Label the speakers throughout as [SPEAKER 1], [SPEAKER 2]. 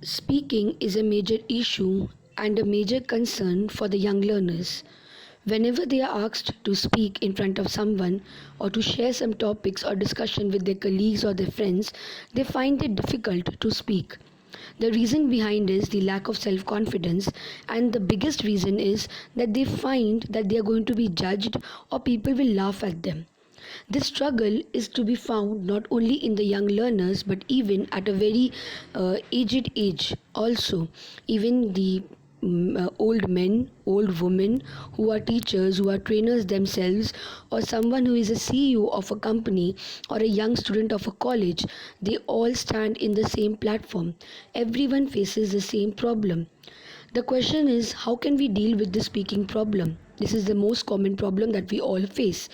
[SPEAKER 1] Speaking is a major issue and a major concern for the young learners. Whenever they are asked to speak in front of someone or to share some topics or discussion with their colleagues or their friends, they find it difficult to speak. The reason behind is the lack of self confidence, and the biggest reason is that they find that they are going to be judged or people will laugh at them. This struggle is to be found not only in the young learners but even at a very aged age also. Even the old men, old women who are teachers, who are trainers themselves, or someone who is a CEO of a company or a young student of a college, they all stand in the same platform. Everyone faces the same problem. The question is, how can we deal with the speaking problem? This is the most common problem that we all face.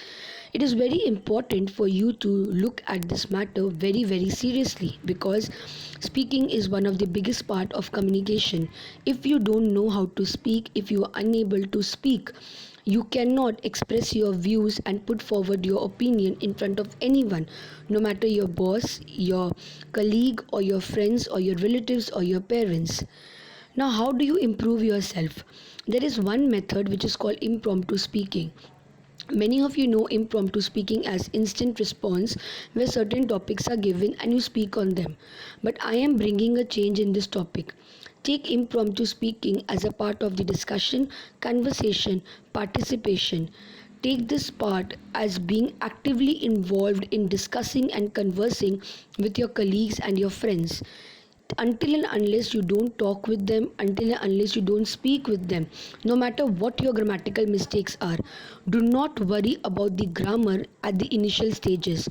[SPEAKER 1] It is very important for you to look at this matter very, very seriously because speaking is one of the biggest part of communication. If you don't know how to speak, if you are unable to speak, you cannot express your views and put forward your opinion in front of anyone, no matter your boss, your colleague, or your friends, or your relatives, or your parents. Now, how do you improve yourself? There is one method which is called impromptu speaking. Many of you know impromptu speaking as instant response, where certain topics are given and you speak on them. But I am bringing a change in this topic. Take impromptu speaking as a part of the discussion, conversation, participation. Take this part as being actively involved in discussing and conversing with your colleagues and your friends. Until and unless you don't talk with them, until and unless you don't speak with them, no matter what your grammatical mistakes are, do not worry about the grammar at the initial stages.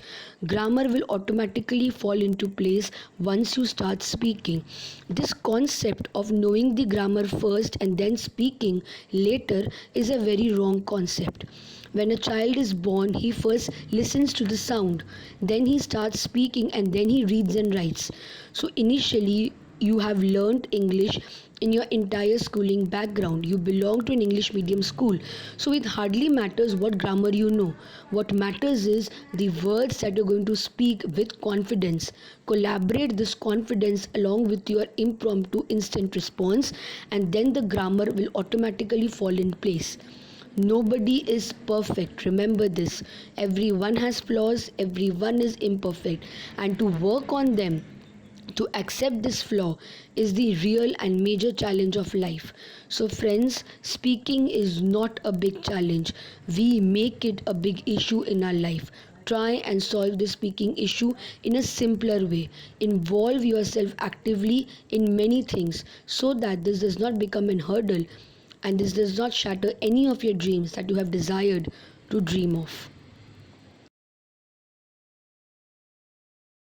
[SPEAKER 1] Grammar will automatically fall into place once you start speaking. This concept of knowing the grammar first and then speaking later is a very wrong concept. When a child is born, he first listens to the sound, then he starts speaking, and then he reads and writes. So, initially, you have learned English in your entire schooling background. You belong to an English medium school. So, it hardly matters what grammar you know. What matters is the words that you're going to speak with confidence. Collaborate this confidence along with your impromptu instant response, and then the grammar will automatically fall in place. Nobody is perfect. Remember this. Everyone has flaws, everyone is imperfect. And to work on them, to accept this flaw, is the real and major challenge of life. So, friends, speaking is not a big challenge. We make it a big issue in our life. Try and solve the speaking issue in a simpler way. Involve yourself actively in many things so that this does not become an hurdle and this does not shatter any of your dreams that you have desired to dream of.